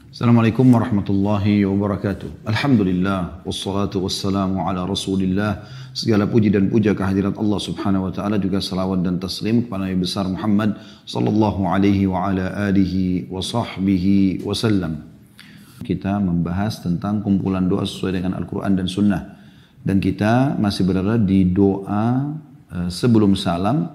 Assalamualaikum warahmatullahi wabarakatuh. Alhamdulillah, wassalatu wassalamu ala rasulillah. Segala puji dan puja kehadirat Allah subhanahu wa ta'ala, juga salawat dan taslim kepada Nabi besar Muhammad sallallahu alaihi wa ala alihi wa sahbihi wasallam. Kita membahas tentang kumpulan doa sesuai dengan Al-Quran dan Sunnah. Dan kita masih berada di doa sebelum salam.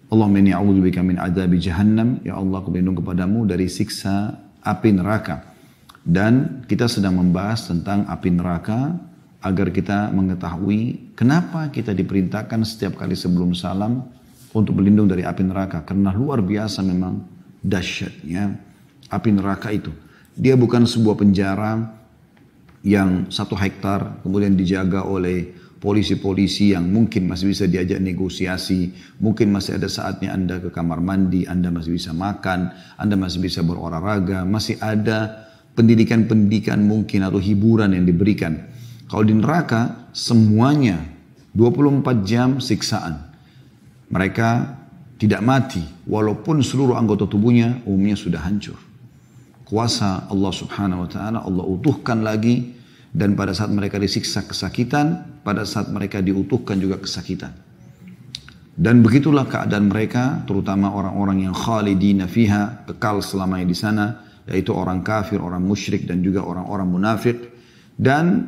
Allahumma inni a'udzubika min adzabi jahannam. Ya Allah, aku berlindung kepadamu dari siksa api neraka. Dan kita sedang membahas tentang api neraka agar kita mengetahui kenapa kita diperintahkan setiap kali sebelum salam untuk berlindung dari api neraka. Karena luar biasa memang dahsyatnya api neraka itu. Dia bukan sebuah penjara yang 1 hektar kemudian dijaga oleh polisi-polisi yang mungkin masih bisa diajak negosiasi, mungkin masih ada saatnya Anda ke kamar mandi, Anda masih bisa makan, Anda masih bisa berolahraga, masih ada pendidikan-pendidikan mungkin atau hiburan yang diberikan. Kalau di neraka semuanya 24 jam siksaan. Mereka tidak mati walaupun seluruh anggota tubuhnya umumnya sudah hancur. Kuasa Allah subhanahu wa ta'ala Allah utuhkan lagi. Dan pada saat mereka disiksa kesakitan, pada saat mereka diutuhkan juga kesakitan. Dan begitulah keadaan mereka, terutama orang-orang yang khalidina fiha, kekal selamanya di sana, yaitu orang kafir, orang musyrik, dan juga orang-orang munafik. Dan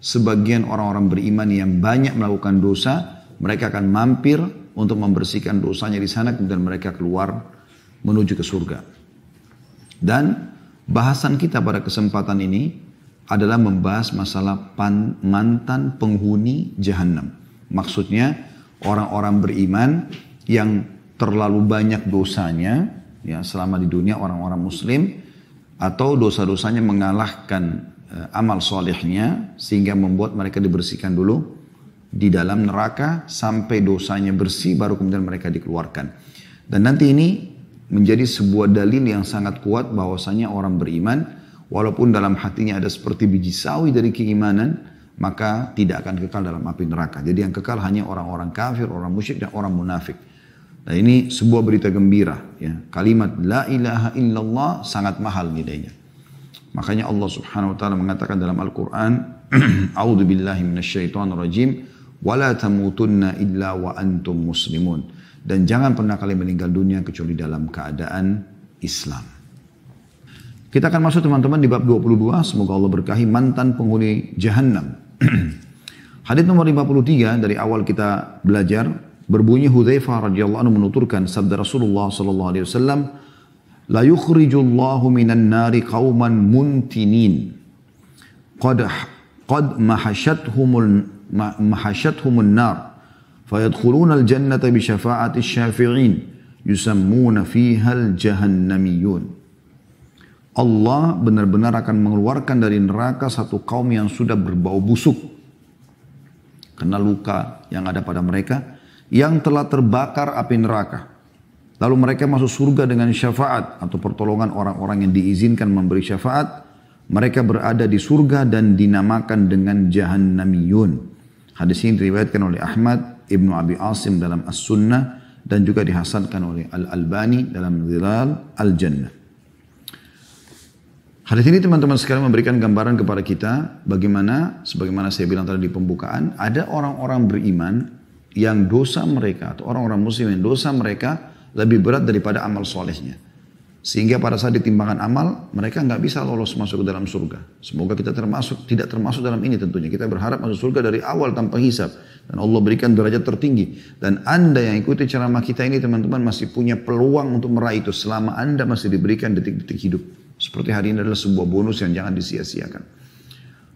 sebagian orang-orang beriman yang banyak melakukan dosa, mereka akan mampir untuk membersihkan dosanya di sana, kemudian mereka keluar menuju ke surga. Dan bahasan kita pada kesempatan ini adalah membahas masalah mantan penghuni jahannam. Maksudnya orang-orang beriman yang terlalu banyak dosanya ya selama di dunia, orang-orang muslim, atau dosa-dosanya mengalahkan amal solehnya sehingga membuat mereka dibersihkan dulu di dalam neraka sampai dosanya bersih baru kemudian mereka dikeluarkan. Dan nanti ini menjadi sebuah dalil yang sangat kuat bahwasanya orang beriman walaupun dalam hatinya ada seperti biji sawi dari keimanan, maka tidak akan kekal dalam api neraka. Jadi yang kekal hanya orang-orang kafir, orang musyrik, dan orang munafik. Nah ini sebuah berita gembira. Ya. Kalimat la ilaha illallah sangat mahal nilainya. Makanya Allah subhanahu wa ta'ala mengatakan dalam Al-Quran, A'udhu billahi minasyaitonir rajim, wa la tamutunna illa wa antum muslimun. Dan jangan pernah kalian meninggal dunia kecuali dalam keadaan Islam. Kita akan masuk teman-teman di bab 22. Semoga Allah berkahi mantan penghuni jahannam. Hadits nomor 53 dari awal kita belajar berbunyi Hudzaifah radhiyallahu anhu menuturkan sabda Rasulullah sallallahu alaihi wasallam, la yukhrijullahu minan nari qauman muntinin qad mahashathumun nar fayadkhuluna al-jannata bi syafa'ati syafi'in yusammuna fiha al-jahannamiyun. Allah benar-benar akan mengeluarkan dari neraka satu kaum yang sudah berbau busuk karena luka yang ada pada mereka yang telah terbakar api neraka. Lalu mereka masuk surga dengan syafaat atau pertolongan orang-orang yang diizinkan memberi syafaat. Mereka berada di surga dan dinamakan dengan jahannamiyun. Hadis ini diriwayatkan oleh Ahmad, Ibnu Abi Asim dalam As-Sunnah dan juga dihasankan oleh Al-Albani dalam Dhilal Al-Jannah. Hadis ini teman-teman sekalian memberikan gambaran kepada kita bagaimana, sebagaimana saya bilang tadi di pembukaan, ada orang-orang beriman yang dosa mereka atau orang-orang muslim yang dosa mereka lebih berat daripada amal solehnya. Sehingga pada saat ditimbangan amal, mereka nggak bisa lolos masuk ke dalam surga. Semoga kita tidak termasuk dalam ini tentunya. Kita berharap masuk surga dari awal tanpa hisab. Dan Allah berikan derajat tertinggi. Dan Anda yang ikuti ceramah kita ini teman-teman masih punya peluang untuk meraih itu selama Anda masih diberikan detik-detik hidup. Seperti hari ini adalah sebuah bonus yang jangan disia-siakan.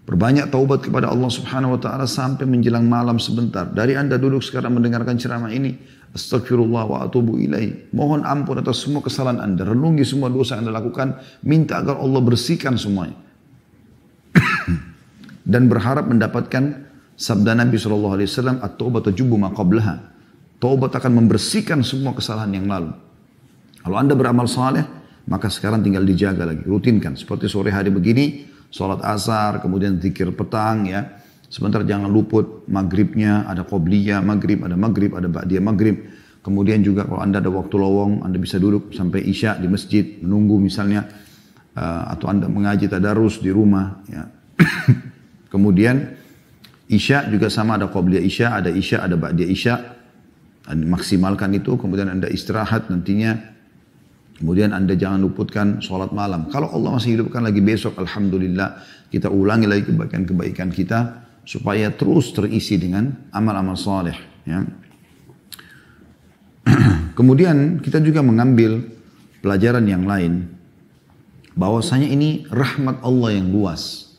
Berbanyak taubat kepada Allah subhanahu wa ta'ala sampai menjelang malam sebentar. Dari Anda duduk sekarang mendengarkan ceramah ini. Astagfirullah wa atubu ilaih. Mohon ampun atas semua kesalahan Anda. Renungi semua dosa yang Anda lakukan. Minta agar Allah bersihkan semuanya. Dan berharap mendapatkan sabda Nabi SAW. At-taubat tajubu ma qablaha. Taubat akan membersihkan semua kesalahan yang lalu. Kalau Anda beramal saleh, maka sekarang tinggal dijaga lagi, rutinkan. Seperti sore hari begini, sholat asar, kemudian zikir petang ya. Sebentar jangan luput maghribnya, ada qobliyah maghrib, ada ba'diyah maghrib. Kemudian juga kalau Anda ada waktu lowong, Anda bisa duduk sampai isya di masjid, menunggu misalnya atau Anda mengaji tadarus di rumah. Ya. Kemudian Isya juga sama, ada Qobliyah Isya, ada Ba'diyah Isya. Maksimalkan itu, kemudian Anda istirahat nantinya. Kemudian Anda jangan luputkan sholat malam. Kalau Allah masih hidupkan lagi besok, Alhamdulillah, kita ulangi lagi kebaikan-kebaikan kita, supaya terus terisi dengan amal-amal saleh. Ya. Kemudian kita juga mengambil pelajaran yang lain, bahwasanya ini rahmat Allah yang luas.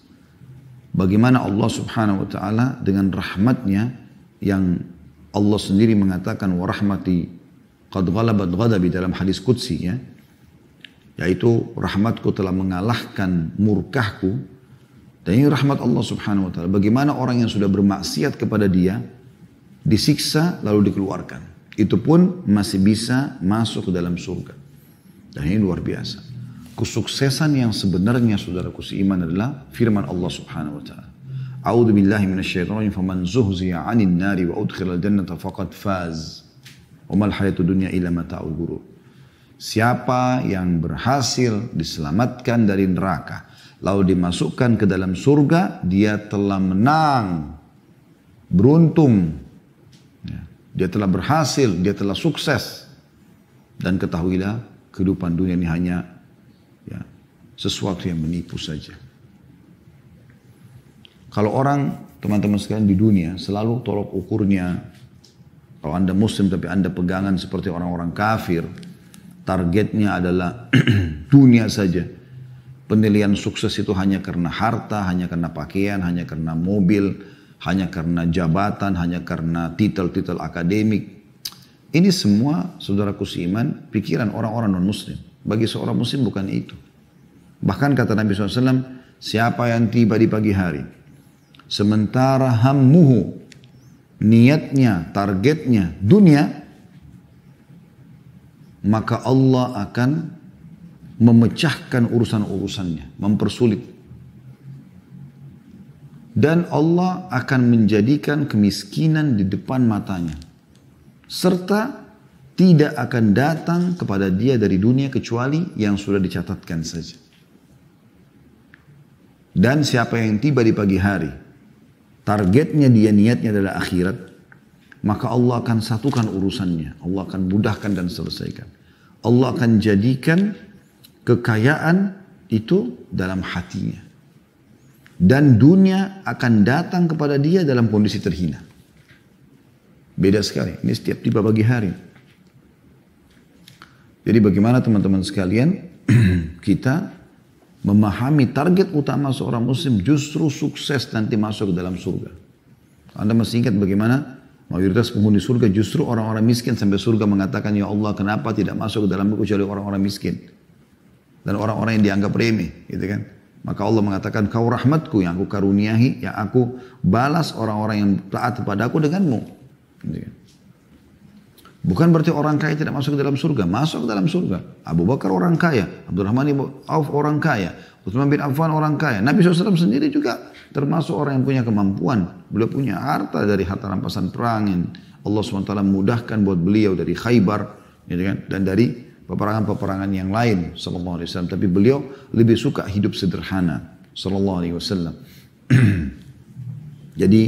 Bagaimana Allah subhanahu wa ta'ala dengan rahmatnya yang Allah sendiri mengatakan wa rahmati qad ghalabat ghadabi dalam hadis qudsi, ya, yaitu rahmatku telah mengalahkan murkahku. Dan ini rahmat Allah subhanahu wa ta'ala. Bagaimana orang yang sudah bermaksiat kepada dia disiksa lalu dikeluarkan, itu pun masih bisa masuk ke dalam surga. Dan ini luar biasa. Kesuksesan yang sebenarnya saudaraku seiman adalah firman Allah subhanahu wa ta'ala. A'udhu billahi minasyaitonir rajim, faman zuhziya 'anil nari wa udkhilal jannata faqad faz. Wa mal hayatud dunya illa mata'ul ghurur. Siapa yang berhasil diselamatkan dari neraka lalu dimasukkan ke dalam surga, dia telah menang, beruntung. Dia telah berhasil, dia telah sukses. Dan ketahuilah kehidupan dunia ini hanya sesuatu yang menipu saja. Kalau orang, teman-teman sekalian di dunia, selalu tolok ukurnya, kalau Anda muslim tapi Anda pegangan seperti orang-orang kafir, targetnya adalah dunia saja. Penilaian sukses itu hanya karena harta, hanya karena pakaian, hanya karena mobil, hanya karena jabatan, hanya karena titel-titel akademik. Ini semua, saudaraku seiman, pikiran orang-orang non-muslim. Bagi seorang muslim bukan itu. Bahkan kata Nabi SAW, siapa yang tiba di pagi hari, sementara hammuhu, niatnya, targetnya dunia, maka Allah akan memecahkan urusan-urusannya, mempersulit. Dan Allah akan menjadikan kemiskinan di depan matanya. Serta tidak akan datang kepada dia dari dunia kecuali yang sudah dicatatkan saja. Dan siapa yang tiba di pagi hari, targetnya dia, niatnya adalah akhirat, maka Allah akan satukan urusannya. Allah akan mudahkan dan selesaikan. Allah akan jadikan kekayaan itu dalam hatinya. Dan dunia akan datang kepada dia dalam kondisi terhina. Beda sekali. Ini setiap tiba pagi hari. Jadi bagaimana teman-teman sekalian kita memahami target utama seorang muslim justru sukses nanti masuk ke dalam surga. Anda masih ingat bagaimana mayoritas penghuni surga justru orang-orang miskin sampai surga mengatakan, ya Allah kenapa tidak masuk ke dalam kecuali orang-orang miskin. Dan orang-orang yang dianggap remeh, gitu kan. Maka Allah mengatakan, kau rahmatku yang aku karuniahi, yang aku balas orang-orang yang taat kepadaku denganmu. Gitu kan. Bukan berarti orang kaya tidak masuk ke dalam surga. Masuk ke dalam surga. Abu Bakar orang kaya. Abdurrahman bin Auf orang kaya. Utsman bin Affan orang kaya. Nabi SAW sendiri juga termasuk orang yang punya kemampuan. Beliau punya harta dari harta rampasan perang yang Allah SWT mudahkan buat beliau dari Khaybar. Gitu kan? Dan dari peperangan-peperangan yang lain. Sallallahu Alaihi Wasallam. Tapi beliau lebih suka hidup sederhana. Sallallahu Alaihi Wasallam. Jadi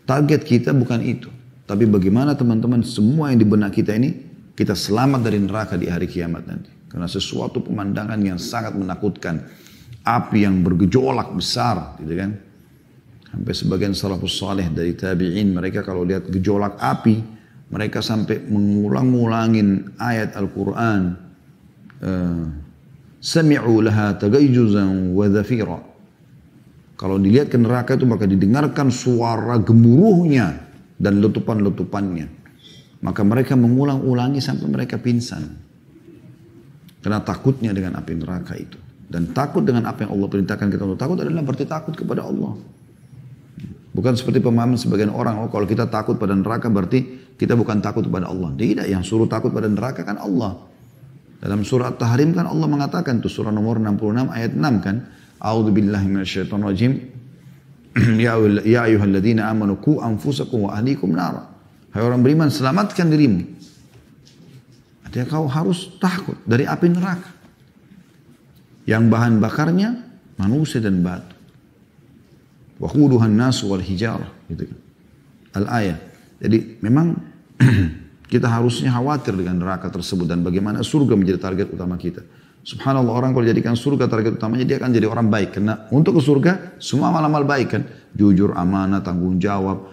target kita bukan itu. Tapi bagaimana teman-teman semua yang di benak kita ini, kita selamat dari neraka di hari kiamat nanti. Karena sesuatu pemandangan yang sangat menakutkan. Api yang bergejolak besar, gitu kan. Sampai sebagian salafus saleh dari tabi'in, mereka kalau lihat gejolak api, mereka sampai mengulang-ulangin ayat Al-Quran. Sami'u laha tagayjuzan wa dhafira. Kalau dilihat ke neraka itu maka didengarkan suara gemuruhnya dan letupan-letupannya. Maka mereka mengulang-ulangi sampai mereka pingsan. Karena takutnya dengan api neraka itu. Dan takut dengan apa yang Allah perintahkan kita untuk takut adalah berarti takut kepada Allah. Bukan seperti pemahaman sebagian orang, oh kalau kita takut pada neraka berarti kita bukan takut kepada Allah. Tidak, yang suruh takut pada neraka kan Allah. Dalam surah At-Tahrim kan Allah mengatakan, itu surah nomor 66 ayat 6 kan. A'udzubillahi minasyaitonirrajim. Ya ayyuhalladzina amanu qu anfusakum wa ahlikum nar. Hai orang beriman, selamatkan dirimu. Artinya kau harus takut dari api neraka. Yang bahan bakarnya manusia dan batu. Waquduhan nasu wal hijarah. Gitu kan. Al-ayah. Jadi memang kita harusnya khawatir dengan neraka tersebut dan bagaimana surga menjadi target utama kita. Subhanallah, orang kalau jadikan surga target utamanya, dia akan jadi orang baik. Karena untuk ke surga semua amal-amal baik kan. Jujur, amanah, tanggung jawab,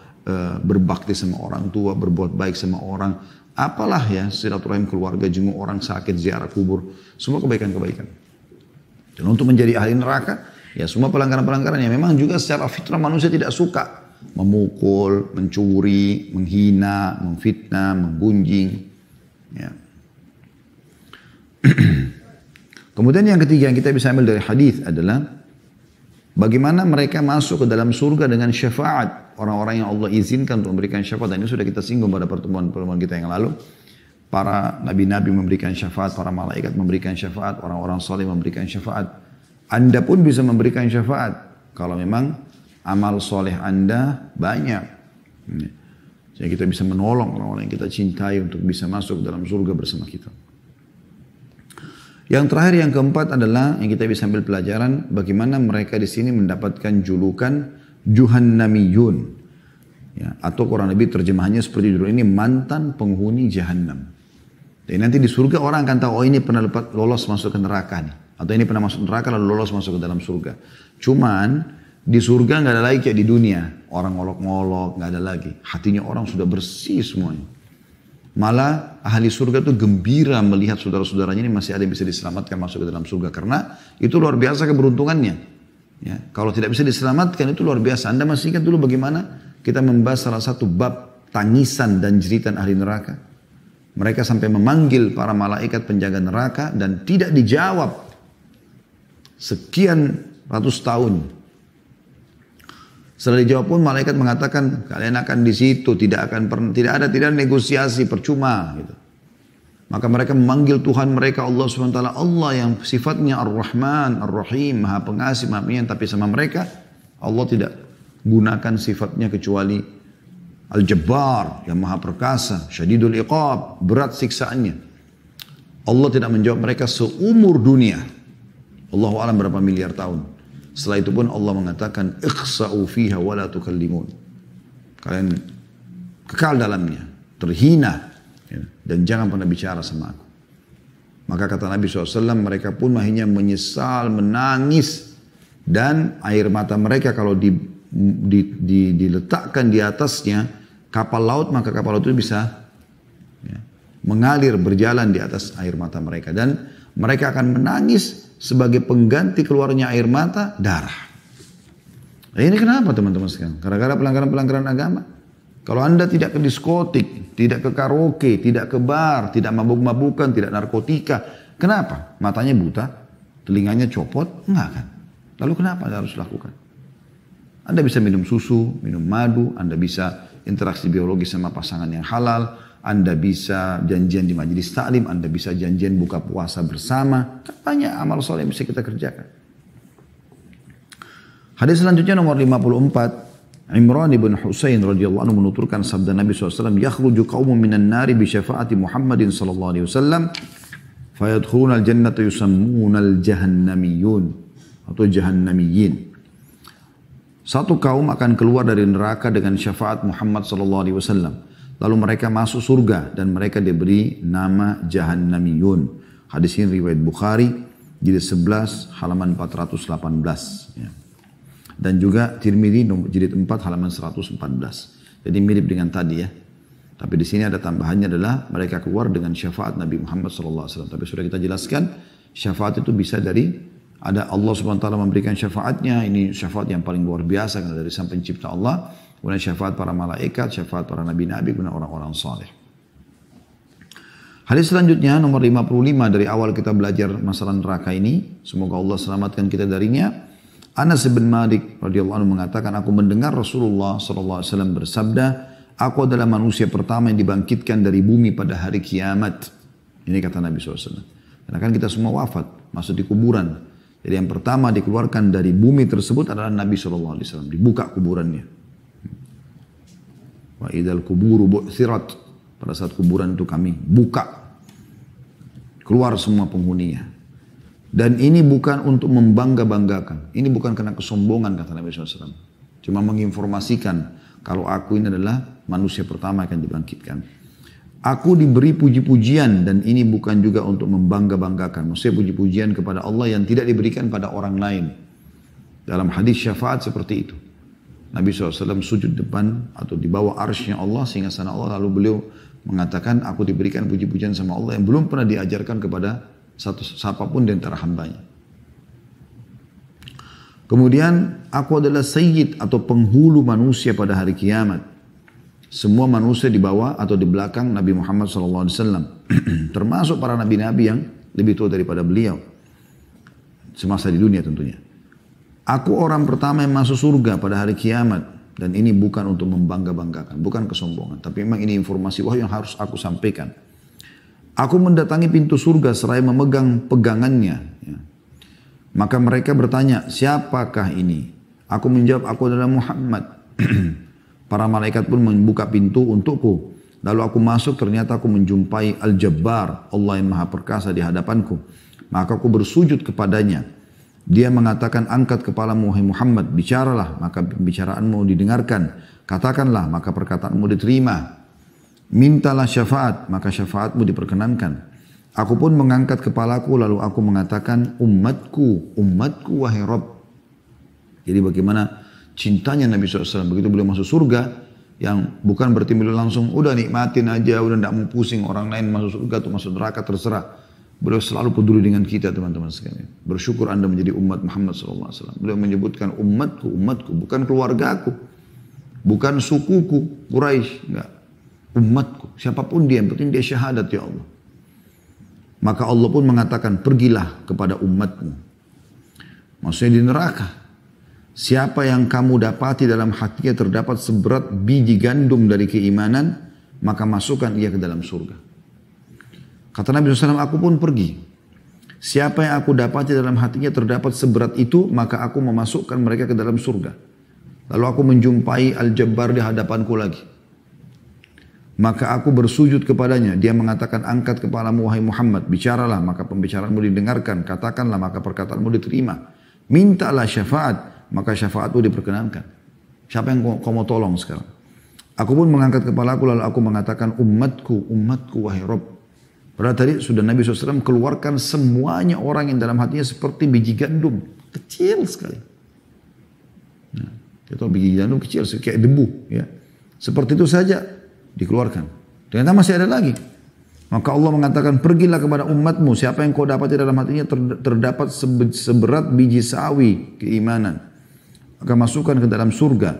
berbakti sama orang tua, berbuat baik sama orang. Apalah ya, silaturahim keluarga, jenguk orang sakit, ziarah kubur. Semua kebaikan-kebaikan. Dan untuk menjadi ahli neraka, ya semua pelanggaran-pelanggaran yang memang juga secara fitrah manusia tidak suka. Memukul, mencuri, menghina, memfitnah, menggunjing. Ya. Kemudian yang ketiga yang kita bisa ambil dari hadis adalah bagaimana mereka masuk ke dalam surga dengan syafaat. Orang-orang yang Allah izinkan untuk memberikan syafaat. Dan ini sudah kita singgung pada pertemuan-pertemuan kita yang lalu. Para nabi-nabi memberikan syafaat, para malaikat memberikan syafaat, orang-orang saleh memberikan syafaat. Anda pun bisa memberikan syafaat kalau memang amal soleh Anda banyak. Jadi kita bisa menolong orang-orang yang kita cintai untuk bisa masuk dalam surga bersama kita. Yang terakhir, yang keempat adalah yang kita bisa ambil pelajaran bagaimana mereka di sini mendapatkan julukan Juhannamiyun. Ya, atau kurang lebih terjemahannya seperti judul ini, mantan penghuni Jahannam. Jadi nanti di surga orang akan tahu, oh ini pernah lolos masuk ke neraka nih. Atau ini pernah masuk neraka lalu lolos masuk ke dalam surga. Cuman di surga nggak ada lagi kayak di dunia. Orang ngolok-ngolok, nggak ada lagi. Hatinya orang sudah bersih semuanya. Malah ahli surga itu gembira melihat saudara-saudaranya ini masih ada yang bisa diselamatkan masuk ke dalam surga. Karena itu luar biasa keberuntungannya. Ya, kalau tidak bisa diselamatkan itu luar biasa. Anda masih ingat dulu bagaimana kita membahas salah satu bab tangisan dan jeritan ahli neraka. Mereka sampai memanggil para malaikat penjaga neraka dan tidak dijawab. Sekian ratus tahun. Setelah dijawab pun malaikat mengatakan kalian akan di situ, tidak ada negosiasi, percuma gitu. Maka mereka memanggil Tuhan mereka Allah SWT, Allah yang sifatnya Ar-Rahman, Ar-Rahim, Maha Pengasih, Maha Penyayang, tapi sama mereka Allah tidak gunakan sifatnya kecuali Al-Jabbar yang Maha Perkasa, Syadidul Iqab, berat siksaannya. Allah tidak menjawab mereka seumur dunia. Allahu a'lam berapa miliar tahun. Setelah itu pun Allah mengatakan ikhsa'u fiha wa la tukallimun. Kalian kekal dalamnya, terhina, ya, dan jangan pernah bicara sama aku. Maka kata Nabi SAW, mereka pun akhirnya menyesal, menangis, dan air mata mereka kalau diletakkan di atasnya kapal laut, maka kapal laut itu bisa ya, mengalir, berjalan di atas air mata mereka. Dan mereka akan menangis sebagai pengganti keluarnya air mata, darah. Nah, ini kenapa teman-teman sekalian? Gara-gara pelanggaran-pelanggaran agama. Kalau Anda tidak ke diskotik, tidak ke karaoke, tidak ke bar, tidak mabuk-mabukan, tidak narkotika. Kenapa? Matanya buta, telinganya copot? Enggak kan? Lalu kenapa Anda harus lakukan? Anda bisa minum susu, minum madu, Anda bisa interaksi biologi sama pasangan yang halal, Anda bisa janjian di majelis taklim, Anda bisa janjian buka puasa bersama. Kan banyak amal soleh yang bisa kita kerjakan. Hadis selanjutnya nomor 54. Imran ibn Husain radhiyallahu anhu menuturkan sabda Nabi SAW, yakhruju qaumun minan nari bi syafaati Muhammadin sallallahu alaihi wasallam fayadkhuluna al-jannata yusammuna al-jahannamiyun atau jahannamiyin. Satu kaum akan keluar dari neraka dengan syafaat Muhammad sallallahu alaihi wasallam. Lalu mereka masuk surga dan mereka diberi nama Jahannamiyun. Hadis ini riwayat Bukhari, jilid 11 halaman 418. Ya. Dan juga Tirmidzi jilid 4 halaman 114. Jadi mirip dengan tadi ya. Tapi di sini ada tambahannya adalah mereka keluar dengan syafaat Nabi Muhammad SAW. Tapi sudah kita jelaskan syafaat itu bisa dari ada Allah SWT memberikan syafaatnya. Ini syafaat yang paling luar biasa karena dari sang pencipta Allah. Kemudian syafaat para malaikat, syafaat para nabi-nabi, kemudian orang-orang saleh. Hadis selanjutnya nomor 55 dari awal kita belajar masalah neraka ini. Semoga Allah selamatkan kita darinya. Anas bin Malik radhiyallahu anhu mengatakan, aku mendengar Rasulullah SAW bersabda, aku adalah manusia pertama yang dibangkitkan dari bumi pada hari kiamat. Ini kata Nabi SAW. Karena kan kita semua wafat, masuk di kuburan. Jadi yang pertama dikeluarkan dari bumi tersebut adalah Nabi SAW. Dibuka kuburannya. Wa idal kuburu bu'thirat. Pada saat kuburan itu kami buka. Keluar semua penghuninya. Dan ini bukan untuk membangga-banggakan. Ini bukan karena kesombongan kata Nabi SAW. Cuma menginformasikan kalau aku ini adalah manusia pertama yang akan dibangkitkan. Aku diberi puji-pujian dan ini bukan juga untuk membangga-banggakan. Maksudnya puji-pujian kepada Allah yang tidak diberikan pada orang lain. Dalam hadis syafaat seperti itu. Nabi SAW sujud depan atau di bawah arsy-Nya Allah, singgasana Allah, lalu beliau mengatakan, aku diberikan puji-pujian sama Allah yang belum pernah diajarkan kepada siapapun di antara hambanya. Kemudian, aku adalah sayyid atau penghulu manusia pada hari kiamat. Semua manusia di bawah atau di belakang Nabi Muhammad SAW. Termasuk para nabi-nabi yang lebih tua daripada beliau. Semasa di dunia tentunya. Aku orang pertama yang masuk surga pada hari kiamat. Dan ini bukan untuk membangga-banggakan. Bukan kesombongan. Tapi memang ini informasi wahyu yang harus aku sampaikan. Aku mendatangi pintu surga seraya memegang pegangannya. Ya. Maka mereka bertanya, siapakah ini? Aku menjawab, aku adalah Muhammad. Para malaikat pun membuka pintu untukku. Lalu aku masuk, ternyata aku menjumpai Al-Jabbar, Allah yang maha perkasa di hadapanku. Maka aku bersujud kepadanya. Dia mengatakan, angkat kepalamu wahai Muhammad, bicaralah, maka pembicaraanmu didengarkan. Katakanlah, maka perkataanmu diterima. Mintalah syafaat, maka syafaatmu diperkenankan. Aku pun mengangkat kepalaku, lalu aku mengatakan, umatku, umatku wahai Rabb. Jadi bagaimana cintanya Nabi SAW, begitu beliau masuk surga, yang bukan berarti beliau langsung, udah nikmatin aja, udah tidak mau pusing orang lain masuk surga atau masuk neraka, terserah. Beliau selalu peduli dengan kita teman-teman sekalian. Bersyukur Anda menjadi umat Muhammad SAW. Beliau menyebutkan umatku, umatku. Bukan keluargaku. Bukan sukuku, Quraisy. Enggak. Umatku. Siapapun dia, yang penting dia syahadat ya Allah. Maka Allah pun mengatakan, pergilah kepada umatmu. Maksudnya di neraka. Siapa yang kamu dapati dalam hatinya terdapat seberat biji gandum dari keimanan, maka masukkan ia ke dalam surga. Kata Nabi SAW, aku pun pergi. Siapa yang aku dapati dalam hatinya terdapat seberat itu, maka aku memasukkan mereka ke dalam surga. Lalu aku menjumpai Al-Jabbar di hadapanku lagi. Maka aku bersujud kepadanya. Dia mengatakan, angkat kepalamu wahai Muhammad, bicaralah, maka pembicaraanmu didengarkan. Katakanlah, maka perkataanmu diterima. Mintalah syafaat, maka syafaatmu diperkenankan. Siapa yang kau mau tolong sekarang? Aku pun mengangkat kepalaku, lalu aku mengatakan, umatku, umatku wahai Rabb. Padahal tadi sudah Nabi SAW keluarkan semuanya orang yang dalam hatinya seperti biji gandum. Kecil sekali. Nah, itu biji gandum kecil, kayak debu. Ya. Seperti itu saja dikeluarkan. Ternyata masih ada lagi. Maka Allah mengatakan, pergilah kepada umatmu. Siapa yang kau dapati dalam hatinya terdapat seberat biji sawi keimanan. Maka masukkan ke dalam surga.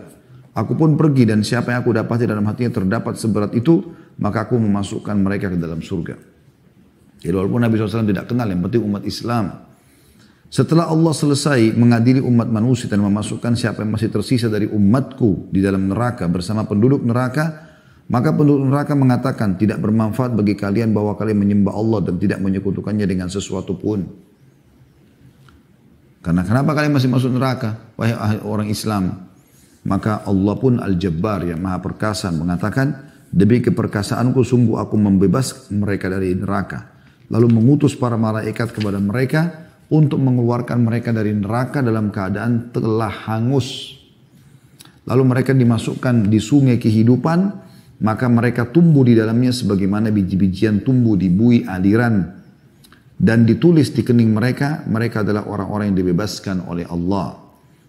Aku pun pergi dan siapa yang aku dapati dalam hatinya terdapat seberat itu, maka aku memasukkan mereka ke dalam surga. Jadi walaupun Nabi SAW tidak kenal, yang penting umat Islam. Setelah Allah selesai mengadili umat manusia dan memasukkan siapa yang masih tersisa dari umatku di dalam neraka bersama penduduk neraka, maka penduduk neraka mengatakan, tidak bermanfaat bagi kalian bahwa kalian menyembah Allah dan tidak menyekutukannya dengan sesuatu pun. Karena kenapa kalian masih masuk neraka, wahai orang Islam? Maka Allah pun Al-Jabbar yang maha perkasa mengatakan, demi keperkasaanku sungguh aku membebas mereka dari neraka. Lalu mengutus para malaikat kepada mereka untuk mengeluarkan mereka dari neraka dalam keadaan telah hangus. Lalu mereka dimasukkan di sungai kehidupan, maka mereka tumbuh di dalamnya sebagaimana biji-bijian tumbuh di bui aliran. Dan ditulis di kening mereka, mereka adalah orang-orang yang dibebaskan oleh Allah.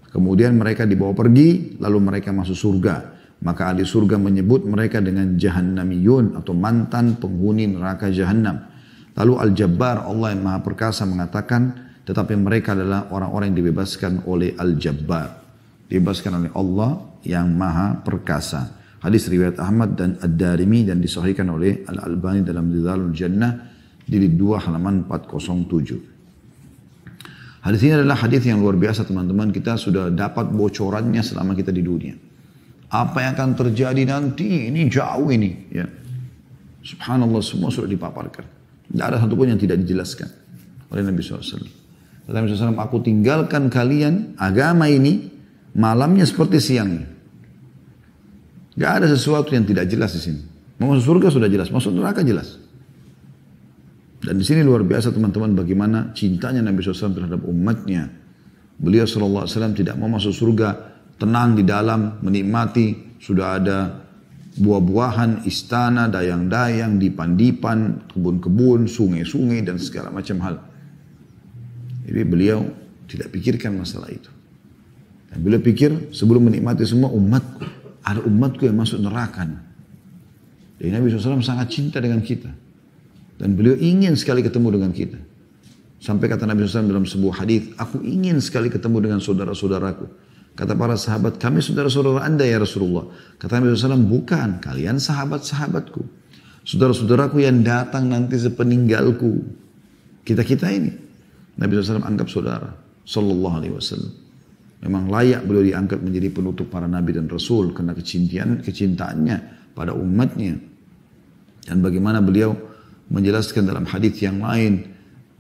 Kemudian mereka dibawa pergi, lalu mereka masuk surga. Maka ahli surga menyebut mereka dengan jahannamiyun atau mantan penghuni neraka jahannam. Lalu Al-Jabbar, Allah yang maha perkasa mengatakan, tetapi mereka adalah orang-orang yang dibebaskan oleh Al-Jabbar. Dibebaskan oleh Allah yang maha perkasa. Hadis riwayat Ahmad dan Ad-Darimi dan disahihkan oleh Al-Albani dalam Dzalul Jannah jilid 2 halaman 407. Hadis ini adalah hadis yang luar biasa teman-teman. Kita sudah dapat bocorannya selama kita di dunia. Apa yang akan terjadi nanti, ini jauh ini. Ya. Subhanallah, semua sudah dipaparkan. Tidak ada satupun yang tidak dijelaskan oleh Nabi SAW. Nabi SAW, aku tinggalkan kalian agama ini malamnya seperti siangnya. Tidak ada sesuatu yang tidak jelas di sini. Mau masuk surga sudah jelas, masuk neraka jelas. Dan di sini luar biasa teman-teman bagaimana cintanya Nabi SAW terhadap umatnya. Beliau SAW tidak mau masuk surga, tenang di dalam, menikmati, sudah ada buah-buahan, istana, dayang-dayang, dipan-dipan, kebun-kebun, sungai-sungai dan segala macam hal. Jadi beliau tidak pikirkan masalah itu. Dan beliau pikir sebelum menikmati semua umatku, ada umatku yang masuk neraka. Jadi Nabi SAW sangat cinta dengan kita. Dan beliau ingin sekali ketemu dengan kita. Sampai kata Nabi SAW dalam sebuah hadis, aku ingin sekali ketemu dengan saudara-saudaraku. Kata para sahabat, kami saudara-saudara anda ya Rasulullah. Kata Nabi SAW, bukan, kalian sahabat-sahabatku. Saudara-saudaraku yang datang nanti sepeninggalku. Kita-kita ini. Nabi SAW anggap saudara. Sallallahu alaihi wasallam. Memang layak beliau diangkat menjadi penutup para nabi dan rasul. Karena kecintaannya pada umatnya. Dan bagaimana beliau menjelaskan dalam hadis yang lain.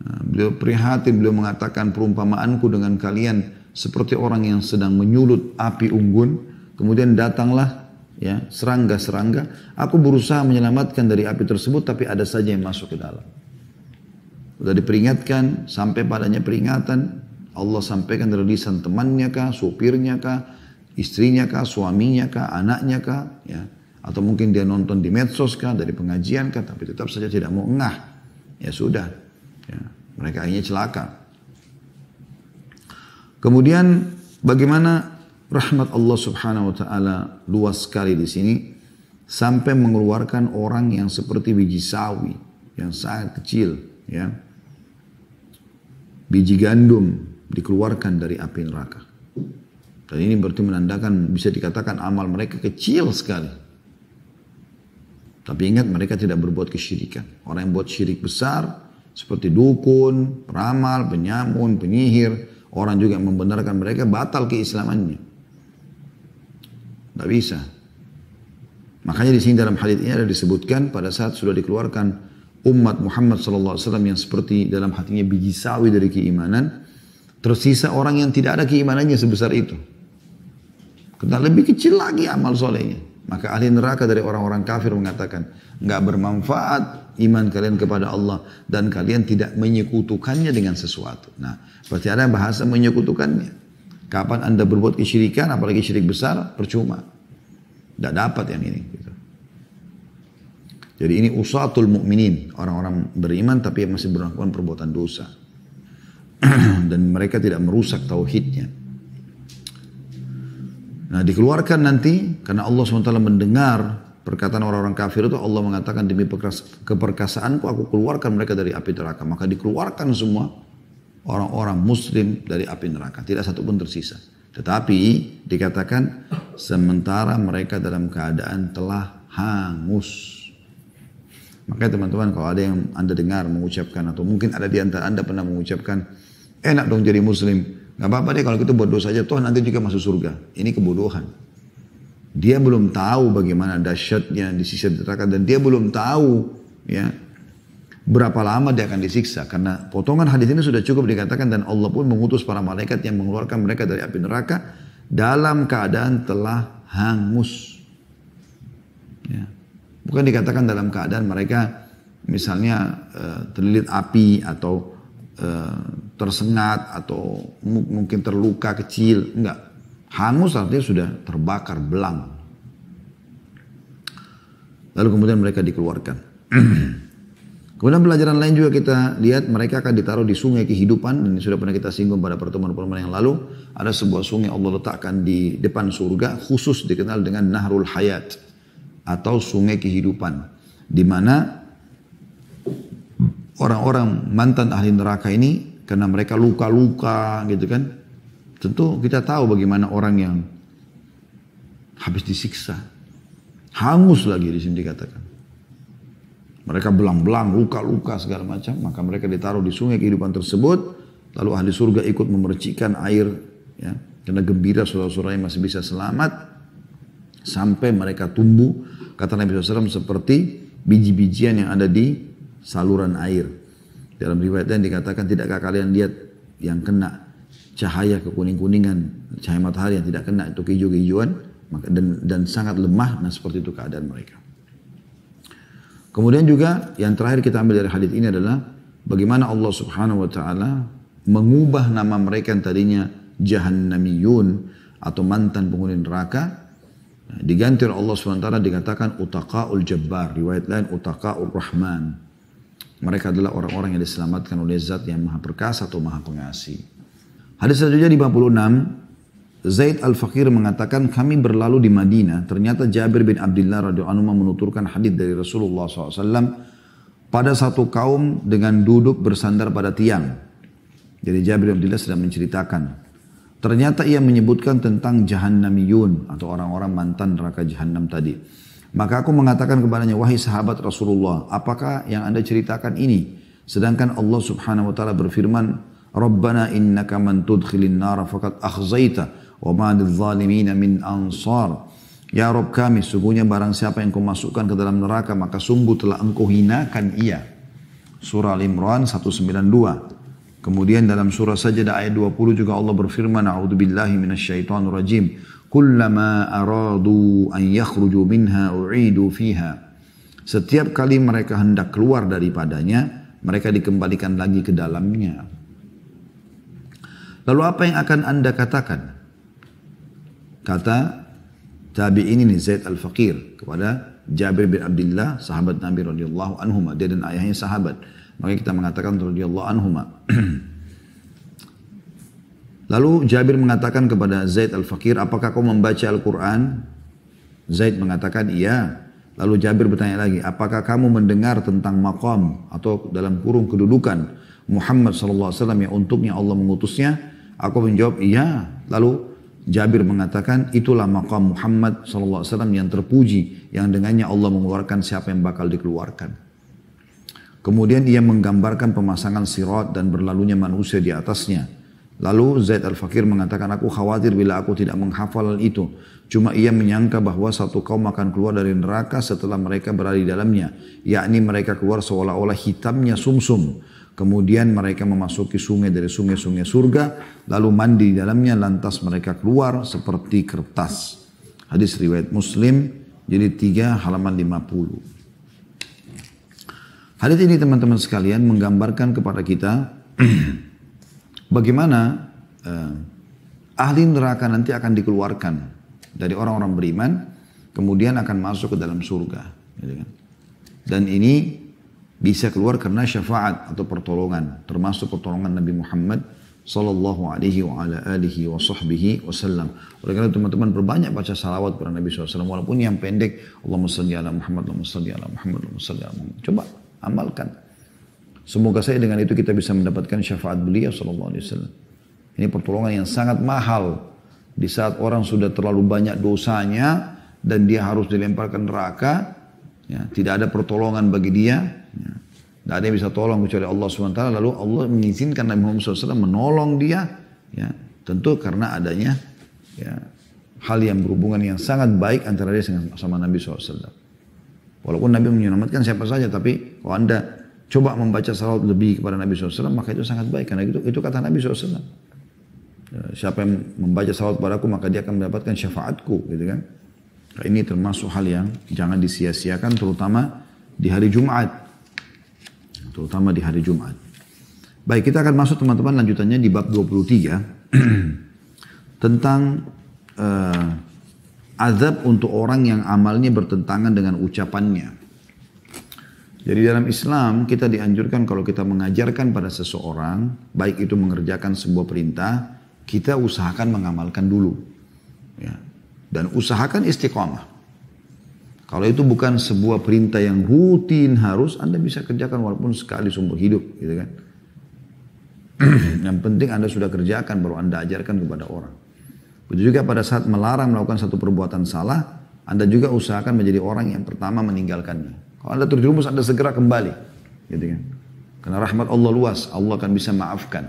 Beliau prihatin, beliau mengatakan perumpamaanku dengan kalian seperti orang yang sedang menyulut api unggun. Kemudian datanglah ya serangga-serangga. Aku berusaha menyelamatkan dari api tersebut tapi ada saja yang masuk ke dalam. Sudah diperingatkan, sampai padanya peringatan. Allah sampaikan dari lisan temannya kah, supirnya kah, istrinya kah, suaminya kah, anaknya kah. Ya. Atau mungkin dia nonton di medsos kah, dari pengajian kah, tapi tetap saja tidak mau engah. Ya sudah, ya, mereka akhirnya celaka. Kemudian bagaimana rahmat Allah Subhanahu Wa Taala luas sekali di sini, sampai mengeluarkan orang yang seperti biji sawi yang sangat kecil, ya, biji gandum dikeluarkan dari api neraka. Dan ini berarti menandakan bisa dikatakan amal mereka kecil sekali. Tapi ingat mereka tidak berbuat kesyirikan. Orang yang buat syirik besar seperti dukun, peramal, penyamun, penyihir, orang juga yang membenarkan mereka batal keislamannya. Tidak bisa. Makanya di sini dalam hadits ini ada disebutkan pada saat sudah dikeluarkan umat Muhammad SAW yang seperti dalam hatinya biji sawi dari keimanan, tersisa orang yang tidak ada keimanannya sebesar itu. Karena lebih kecil lagi amal solehnya. Maka ahli neraka dari orang-orang kafir mengatakan, nggak bermanfaat iman kalian kepada Allah dan kalian tidak menyekutukannya dengan sesuatu. Nah, berarti ada bahasa menyekutukannya. Kapan anda berbuat kesyirikan, apalagi syirik besar, percuma. Tidak dapat yang ini. Gitu. Jadi ini usatul mu'minin, orang-orang beriman tapi masih melakukan perbuatan dosa. Dan mereka tidak merusak tauhidnya. Nah dikeluarkan nanti, karena Allah SWT mendengar perkataan orang-orang kafir itu, Allah mengatakan demi keperkasaanku aku keluarkan mereka dari api neraka. Maka dikeluarkan semua orang-orang muslim dari api neraka. Tidak satu pun tersisa. Tetapi dikatakan sementara mereka dalam keadaan telah hangus. Makanya teman-teman kalau ada yang anda dengar mengucapkan, atau mungkin ada di antara anda pernah mengucapkan, enak dong jadi muslim. Gak apa-apa deh kalau kita buat dosa aja, toh nanti juga masuk surga. Ini kebodohan. Dia belum tahu bagaimana dahsyatnya disiksa di neraka, dan dia belum tahu ya berapa lama dia akan disiksa. Karena potongan hadis ini sudah cukup dikatakan, dan Allah pun mengutus para malaikat yang mengeluarkan mereka dari api neraka dalam keadaan telah hangus. Ya. Bukan dikatakan dalam keadaan mereka misalnya terlilit api atau tersengat atau mungkin terluka kecil, enggak. Hangus artinya sudah terbakar belang. Lalu kemudian mereka dikeluarkan. Kemudian pelajaran lain juga kita lihat, mereka akan ditaruh di sungai kehidupan. Dan ini sudah pernah kita singgung pada pertemuan-pertemuan yang lalu. Ada sebuah sungai Allah letakkan di depan surga, khusus dikenal dengan Nahrul Hayat atau sungai kehidupan, di mana orang-orang mantan ahli neraka ini, karena mereka luka-luka gitu kan, tentu kita tahu bagaimana orang yang habis disiksa, hangus lagi di sini dikatakan. Mereka belang-belang, luka-luka segala macam, maka mereka ditaruh di sungai kehidupan tersebut, lalu ahli surga ikut memercikan air, ya, karena gembira saudara-saudaranya masih bisa selamat, sampai mereka tumbuh, kata Nabi SAW, seperti biji-bijian yang ada di saluran air. Dalam riwayat yang dikatakan, tidakkah kalian lihat yang kena cahaya kekuning-kuningan, cahaya matahari yang tidak kena itu kehijau-hijauan, dan sangat lemah. Nah seperti itu keadaan mereka. Kemudian juga yang terakhir kita ambil dari hadis ini adalah bagaimana Allah Subhanahu wa taala mengubah nama mereka yang tadinya jahannamiyun atau mantan penghuni neraka, diganti oleh Allah Subhanahu wa taala dikatakan utaqaul jabbar, riwayat lain utaqaur rahman. Mereka adalah orang-orang yang diselamatkan oleh Zat yang Maha Perkasa atau Maha Pengasih. Hadis selanjutnya 56, Zaid Al-Faqir mengatakan kami berlalu di Madinah, ternyata Jabir bin Abdullah radhiyallahu anhu menuturkan hadis dari Rasulullah SAW pada satu kaum dengan duduk bersandar pada tiang. Jadi Jabir bin Abdullah sedang menceritakan. Ternyata ia menyebutkan tentang jahannamiyun atau orang-orang mantan neraka jahannam tadi. Maka aku mengatakan kepadanya, wahai sahabat Rasulullah, apakah yang anda ceritakan ini? Sedangkan Allah Subhanahu wa taala berfirman, Rabbana innaka man tudkhilin nara faqad akhzaita wa ma lidh-dhalimin min ansar. Ya Rabb kami, sungguhnya barang siapa yang kau masukkan ke dalam neraka maka sungguh telah engkau hinakan ia. Surah Al-Imran 192. Kemudian dalam surah Sajdah ayat 20 juga Allah berfirman, A'udzubillahi minasyaitonir rajim. Kullama aradu an yakhruju minha u'idu fiha. Setiap kali mereka hendak keluar daripadanya, mereka dikembalikan lagi ke dalamnya. Lalu apa yang akan anda katakan? Kata tabi'in ini Zaid Al-Faqir kepada Jabir bin Abdullah, sahabat Nabi radhiyallahu anhuma, dia dan ayahnya sahabat. Maka kita mengatakan radhiyallahu anhuma. Lalu Jabir mengatakan kepada Zaid Al-Faqir, apakah kau membaca Al-Quran? Zaid mengatakan iya. Lalu Jabir bertanya lagi, apakah kamu mendengar tentang maqam atau dalam kurung kedudukan Muhammad SAW yang untuknya Allah mengutusnya? Aku menjawab iya. Lalu Jabir mengatakan itulah maqam Muhammad SAW yang terpuji, yang dengannya Allah mengeluarkan siapa yang bakal dikeluarkan. Kemudian ia menggambarkan pemasangan sirat dan berlalunya manusia di atasnya. Lalu Zaid Al-Faqir mengatakan, aku khawatir bila aku tidak menghafal itu. Cuma ia menyangka bahwa satu kaum akan keluar dari neraka setelah mereka berada di dalamnya. Yakni mereka keluar seolah-olah hitamnya sumsum. Kemudian mereka memasuki sungai dari sungai-sungai surga. Lalu mandi di dalamnya, lantas mereka keluar seperti kertas. Hadis riwayat Muslim, jadi 3 halaman 50. Hadis ini teman-teman sekalian menggambarkan kepada kita bagaimana ahli neraka nanti akan dikeluarkan dari orang-orang beriman, kemudian akan masuk ke dalam surga. Gitu kan? Dan ini bisa keluar karena syafaat atau pertolongan, termasuk pertolongan Nabi Muhammad sallallahu alaihi wa ala alihi wa sahbihi wasallam. Oleh karena teman-teman berbanyak baca salawat kepada Nabi SAW, walaupun yang pendek, Allahumma salli ala Muhammad, Allahumma salli ala Muhammad, Allahumma salli ala Muhammad. Coba amalkan. Semoga saya dengan itu kita bisa mendapatkan syafaat beliau sallallahu alaihi wasallam. Ini pertolongan yang sangat mahal di saat orang sudah terlalu banyak dosanya dan dia harus dilemparkan neraka. Ya, tidak ada pertolongan bagi dia. Ya, tidak ada yang bisa tolong kecuali Allah SWT. Lalu Allah mengizinkan Nabi Muhammad SAW menolong dia. Ya, tentu karena adanya ya, hal yang berhubungan yang sangat baik antara dia sama Nabi SAW. Walaupun Nabi menyelamatkan siapa saja, tapi kalau anda coba membaca salawat lebih kepada Nabi SAW, maka itu sangat baik. Karena itu kata Nabi SAW. Siapa yang membaca salawat padaku, maka dia akan mendapatkan syafaatku. Gitu kan? Nah, ini termasuk hal yang jangan disia-siakan, terutama di hari Jumat. Terutama di hari Jumat. Baik, kita akan masuk teman-teman lanjutannya di bab 23. Tentang azab untuk orang yang amalnya bertentangan dengan ucapannya. Jadi dalam Islam kita dianjurkan kalau kita mengajarkan pada seseorang, baik itu mengerjakan sebuah perintah, kita usahakan mengamalkan dulu. Ya. Dan usahakan istiqamah. Kalau itu bukan sebuah perintah yang rutin harus, Anda bisa kerjakan walaupun sekali seumur hidup. Gitu kan. Yang penting Anda sudah kerjakan, baru Anda ajarkan kepada orang. Begitu juga pada saat melarang melakukan satu perbuatan salah, Anda juga usahakan menjadi orang yang pertama meninggalkannya. Kalau Anda terjerumus, Anda segera kembali. Gitu kan. Karena rahmat Allah luas, Allah akan bisa maafkan.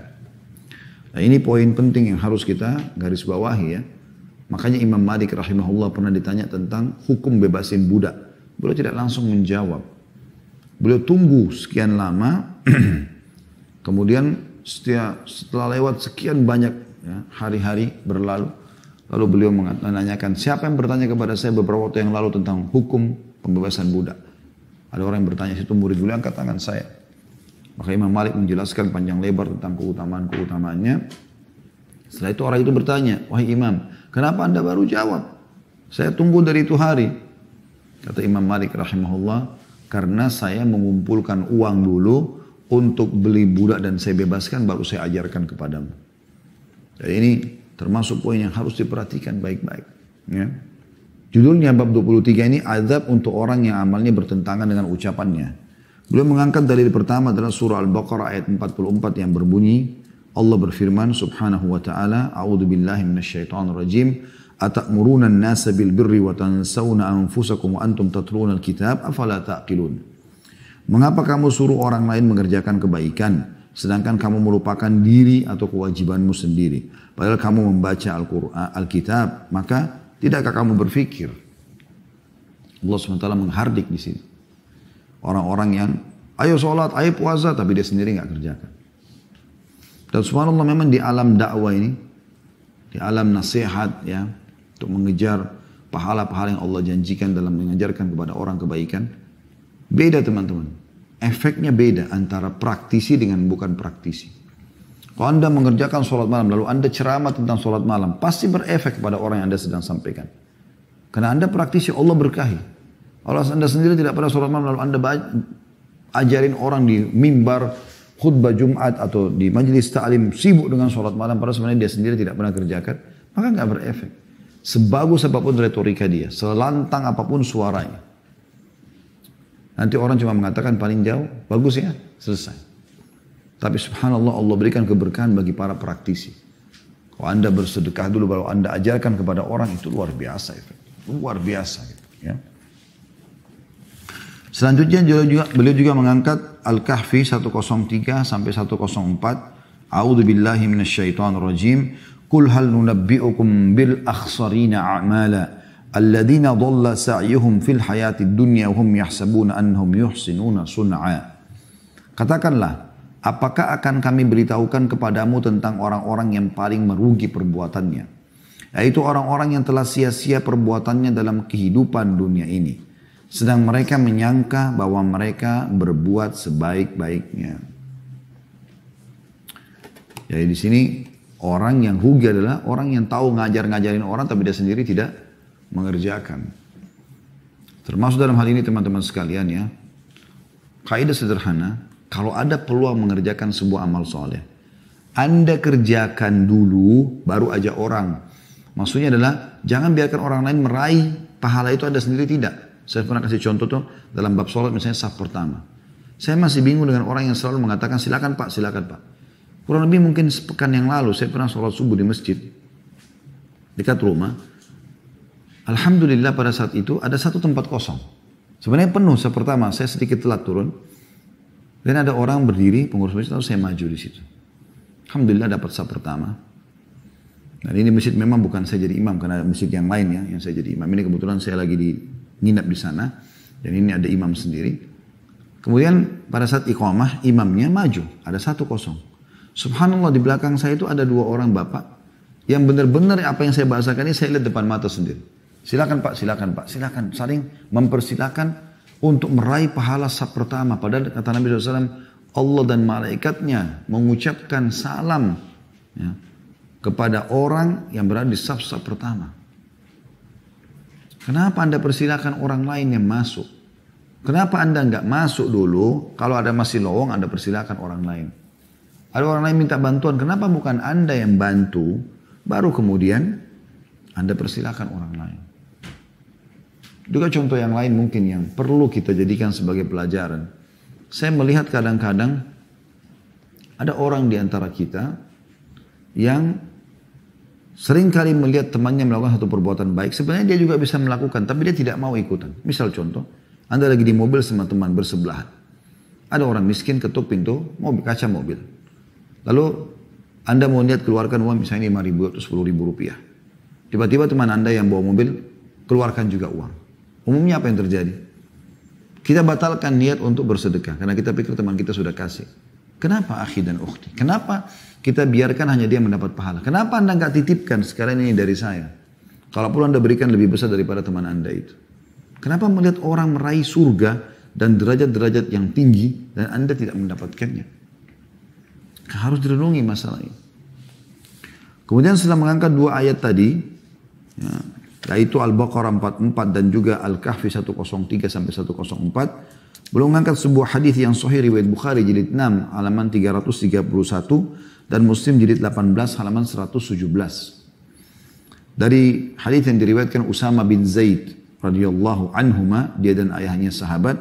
Nah ini poin penting yang harus kita garis bawahi ya. Makanya Imam Malik rahimahullah pernah ditanya tentang hukum bebasin budak. Beliau tidak langsung menjawab. Beliau tunggu sekian lama, kemudian setelah lewat sekian banyak ya, hari-hari berlalu, lalu beliau menanyakan, siapa yang bertanya kepada saya beberapa waktu yang lalu tentang hukum pembebasan budak? Ada orang yang bertanya, situ murid beliau, angkat tangan saya. Maka Imam Malik menjelaskan panjang lebar tentang keutamaan-keutamaannya. Setelah itu orang itu bertanya, wahai Imam, kenapa anda baru jawab? Saya tunggu dari itu hari. Kata Imam Malik rahimahullah, karena saya mengumpulkan uang dulu untuk beli budak dan saya bebaskan, baru saya ajarkan kepadamu. Jadi ini termasuk poin yang harus diperhatikan baik-baik. Ya. Judulnya bab 23 ini azab untuk orang yang amalnya bertentangan dengan ucapannya. Beliau mengangkat dalil pertama adalah surah Al-Baqarah ayat 44 yang berbunyi, Allah berfirman subhanahu wa ta'ala, A'udhu billahi minasyaitonir rajim, Ata'muruna an-nasa bil birri wa tansawna anfusakum wa antum tatluna al-kitab afala ta'qilun. Mengapa kamu suruh orang lain mengerjakan kebaikan sedangkan kamu melupakan diri atau kewajibanmu sendiri? Padahal kamu membaca Al-Qur'an, Al-Kitab, maka tidakkah kamu berpikir? Allah SWT menghardik di sini. Orang-orang yang ayo sholat, ayo puasa, tapi dia sendiri nggak kerjakan. Dan subhanallah memang di alam dakwah ini, di alam nasihat ya, untuk mengejar pahala-pahala yang Allah janjikan dalam mengajarkan kepada orang kebaikan, beda teman-teman. Efeknya beda antara praktisi dengan bukan praktisi. Kalau anda mengerjakan sholat malam, lalu anda ceramah tentang sholat malam, pasti berefek kepada orang yang anda sedang sampaikan. Karena anda praktisi, Allah berkahi. Kalau anda sendiri tidak pernah sholat malam, lalu anda ajarin orang di mimbar, khutbah Jumat atau di majelis ta'lim sibuk dengan sholat malam, padahal sebenarnya dia sendiri tidak pernah kerjakan, maka nggak berefek. Sebagus apapun retorika dia, selantang apapun suaranya. Nanti orang cuma mengatakan paling jauh, bagus ya, selesai. Tapi subhanallah Allah berikan keberkahan bagi para praktisi. Kalau anda bersedekah dulu, kalau anda ajarkan kepada orang, itu luar biasa. Luar biasa. Gitu, ya. Selanjutnya beliau juga mengangkat Al-Kahfi 103 sampai 104. A'udzu billahi minasyaitonir rajim. Qul hal nunabbi'ukum bil akhsarina a'mala alladziina dhalla sa'yuhum fil hayatid dunya wa hum yahsabuna annahum yuhsinuna sun'a. Katakanlah, apakah akan kami beritahukan kepadamu tentang orang-orang yang paling merugi perbuatannya, yaitu orang-orang yang telah sia-sia perbuatannya dalam kehidupan dunia ini, sedang mereka menyangka bahwa mereka berbuat sebaik-baiknya. Jadi di sini orang yang rugi adalah orang yang tahu ngajarin orang tapi dia sendiri tidak mengerjakan. Termasuk dalam hal ini teman-teman sekalian ya, kaidah sederhana, kalau ada peluang mengerjakan sebuah amal soleh, anda kerjakan dulu baru aja orang. Maksudnya adalah jangan biarkan orang lain meraih pahala itu anda sendiri tidak. Saya pernah kasih contoh tuh dalam bab sholat misalnya saf pertama. Saya masih bingung dengan orang yang selalu mengatakan silakan pak, silakan pak. Kurang lebih mungkin sepekan yang lalu saya pernah sholat subuh di masjid dekat rumah. Alhamdulillah pada saat itu ada satu tempat kosong. Sebenarnya penuh saf pertama, saya sedikit telat turun. Dan ada orang berdiri, pengurus masjid, lalu saya maju di situ. Alhamdulillah dapat saf pertama. Dan ini masjid memang bukan saya jadi imam, karena ada masjid yang lain ya, yang saya jadi imam. Ini kebetulan saya lagi nginap di sana, dan ini ada imam sendiri. Kemudian pada saat iqamah, imamnya maju, ada 1-0. Subhanallah di belakang saya itu ada 2 orang bapak, yang benar-benar apa yang saya bahasakan ini saya lihat depan mata sendiri. Silakan pak, silakan pak, silakan. Saling mempersilakan untuk meraih pahala saf pertama. Padahal kata Nabi SAW, Allah dan malaikatnya mengucapkan salam ya, kepada orang yang berada di saf-saf pertama. Kenapa anda persilakan orang lain yang masuk? Kenapa anda nggak masuk dulu? Kalau ada masih lowong, anda persilakan orang lain. Ada orang lain minta bantuan, kenapa bukan anda yang bantu? Baru kemudian anda persilakan orang lain. Juga contoh yang lain mungkin yang perlu kita jadikan sebagai pelajaran. Saya melihat kadang-kadang ada orang di antara kita yang sering kali melihat temannya melakukan satu perbuatan baik. Sebenarnya dia juga bisa melakukan, tapi dia tidak mau ikutan. Misal contoh, anda lagi di mobil sama teman bersebelahan. Ada orang miskin ketuk pintu mobil, kaca mobil. Lalu anda mau lihat keluarkan uang misalnya 5.000 atau 10.000 rupiah. Tiba-tiba teman anda yang bawa mobil keluarkan juga uang. Umumnya apa yang terjadi? Kita batalkan niat untuk bersedekah karena kita pikir teman kita sudah kasih. Kenapa akhi dan ukhti? Kenapa kita biarkan hanya dia mendapat pahala? Kenapa anda nggak titipkan sekalian ini dari saya? Kalaupun anda berikan lebih besar daripada teman anda itu. Kenapa melihat orang meraih surga dan derajat-derajat yang tinggi dan Anda tidak mendapatkannya. Harus direnungi masalah ini. Kemudian setelah mengangkat dua ayat tadi, ya, yaitu Al-Baqarah 44 dan juga Al-Kahfi 103 sampai 104, belum mengangkat sebuah hadis yang sahih riwayat Bukhari jilid 6 halaman 331 dan Muslim jilid 18 halaman 117. Dari hadis yang diriwayatkan Usama bin Zaid radhiyallahu anhuma, dia dan ayahnya sahabat,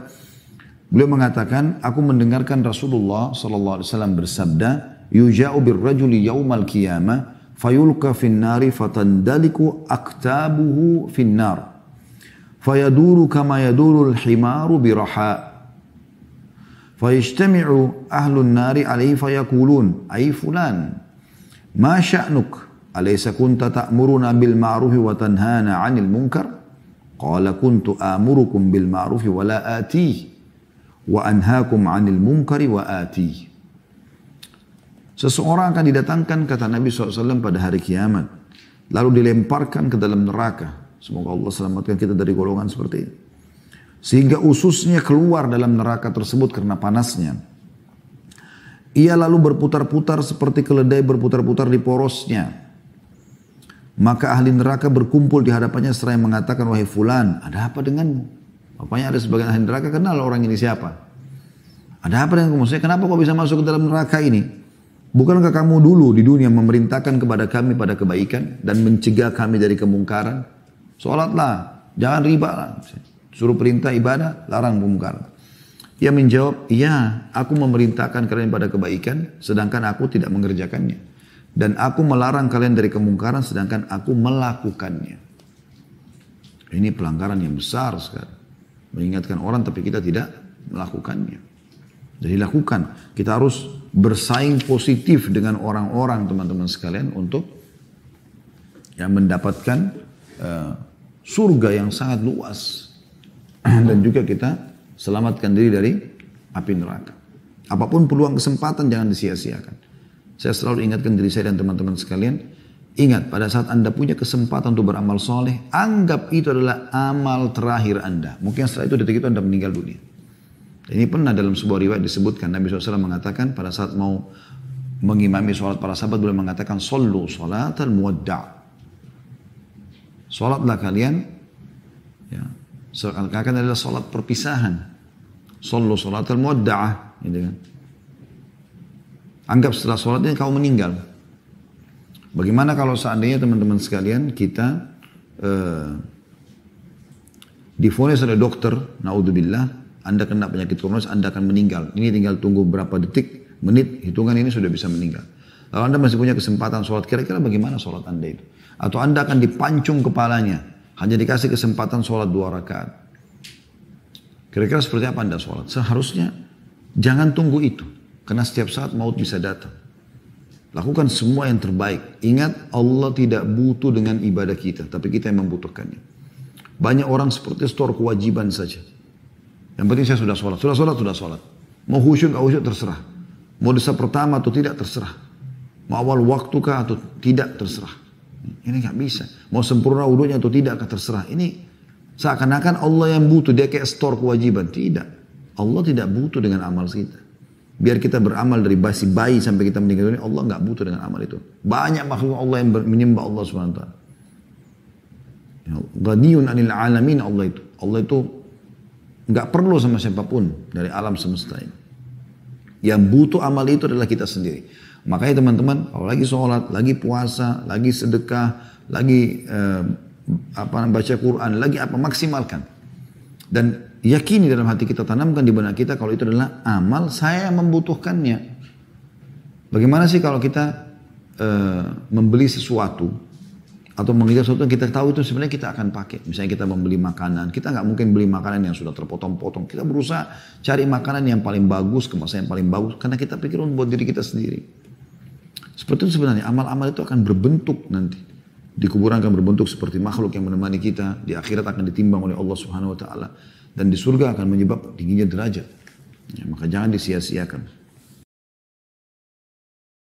beliau mengatakan, aku mendengarkan Rasulullah sallallahu alaihi wasallam bersabda, yuja'u birrajuli yaumal qiyamah fayulqa finnari fatandaliku aktabuhu finnar fayaduru kama yadurul himaru biraha fayajtami'u ahlun nari alaihi fayakulun ay fulan ma sya'nuk alaysa kunta ta'muruna bil ma'rufi wa tanhana 'anil munkar qala kuntu amurukum bil ma'rufi wa la atih wa anhaakum 'anil munkari wa atih. Seseorang akan didatangkan, kata Nabi SAW, pada hari kiamat, lalu dilemparkan ke dalam neraka. Semoga Allah selamatkan kita dari golongan seperti ini. Sehingga ususnya keluar dalam neraka tersebut karena panasnya. Ia lalu berputar-putar seperti keledai berputar-putar di porosnya. Maka ahli neraka berkumpul di hadapannya seraya mengatakan, wahai fulan, ada apa denganmu? Apanya ada sebagian ahli neraka, kenal orang ini siapa? Ada apa dengan kamu? Saya, kenapa kau bisa masuk ke dalam neraka ini? Bukankah kamu dulu di dunia memerintahkan kepada kami pada kebaikan dan mencegah kami dari kemungkaran? Sholatlah, jangan riba lah. Suruh perintah ibadah, larang kemungkaran. Ia menjawab, iya, aku memerintahkan kalian pada kebaikan, sedangkan aku tidak mengerjakannya. Dan aku melarang kalian dari kemungkaran, sedangkan aku melakukannya. Ini pelanggaran yang besar sekali. Mengingatkan orang tapi kita tidak melakukannya. Jadi lakukan. Kita harus bersaing positif dengan orang-orang, teman-teman sekalian, untuk yang mendapatkan surga yang sangat luas. Dan juga kita selamatkan diri dari api neraka. Apapun peluang kesempatan jangan disia-siakan. Saya selalu ingatkan diri saya dan teman-teman sekalian, ingat pada saat Anda punya kesempatan untuk beramal soleh, anggap itu adalah amal terakhir Anda. Mungkin setelah itu detik itu Anda meninggal dunia. Ini pernah dalam sebuah riwayat disebutkan, Nabi SAW mengatakan pada saat mau mengimami sholat para sahabat, beliau mengatakan, Sallu sholatal muwadda'. Sholatlah kalian, ya, seakan-akan adalah sholat perpisahan. Sallu sholatal muwadda'ah. Gitu kan. Anggap setelah sholatnya kau meninggal. Bagaimana kalau seandainya teman-teman sekalian kita divonis oleh dokter, naudzubillah, Anda kena penyakit kronis, Anda akan meninggal. Ini tinggal tunggu berapa detik, menit, hitungan ini sudah bisa meninggal. Lalu Anda masih punya kesempatan sholat, kira-kira bagaimana sholat Anda itu? Atau Anda akan dipancung kepalanya, hanya dikasih kesempatan sholat 2 rakaat. Kira-kira seperti apa Anda sholat? Seharusnya jangan tunggu itu, karena setiap saat maut bisa datang. Lakukan semua yang terbaik. Ingat, Allah tidak butuh dengan ibadah kita, tapi kita yang membutuhkannya. Banyak orang seperti store kewajiban saja. Yang penting saya sudah sholat. Mau khusyuk atau khusyuk terserah. Mau dosa pertama atau tidak terserah. Mau awal waktu kah atau tidak terserah. Ini nggak bisa. Mau sempurna wudunya atau tidak terserah. Ini seakan-akan Allah yang butuh. Dia kayak store kewajiban. Tidak. Allah tidak butuh dengan amal kita. Biar kita beramal dari bayi sampai kita meninggal dunia, Allah nggak butuh dengan amal itu. Banyak makhluk Allah yang menyembah Allah SWT. Ghaniyun anil alamin Allah itu. Allah itu nggak perlu sama siapapun dari alam semesta ini. Yang butuh amal itu adalah kita sendiri. Makanya teman-teman, kalau lagi sholat, lagi puasa, lagi sedekah, lagi baca Quran, lagi apa, maksimalkan. Dan yakini dalam hati kita, tanamkan di benak kita kalau itu adalah amal saya yang membutuhkannya. Bagaimana sih kalau kita membeli sesuatu atau mengejar sesuatu yang kita tahu itu sebenarnya kita akan pakai. Misalnya kita membeli makanan, kita nggak mungkin beli makanan yang sudah terpotong-potong. Kita berusaha cari makanan yang paling bagus, kemasan yang paling bagus, karena kita pikir untuk buat diri kita sendiri. Seperti itu sebenarnya amal-amal itu akan berbentuk nanti. Di kuburan akan berbentuk seperti makhluk yang menemani kita. Di akhirat akan ditimbang oleh Allah Subhanahu Wa Taala. Dan di surga akan menyebab tingginya derajat. Ya, maka jangan disia-siakan.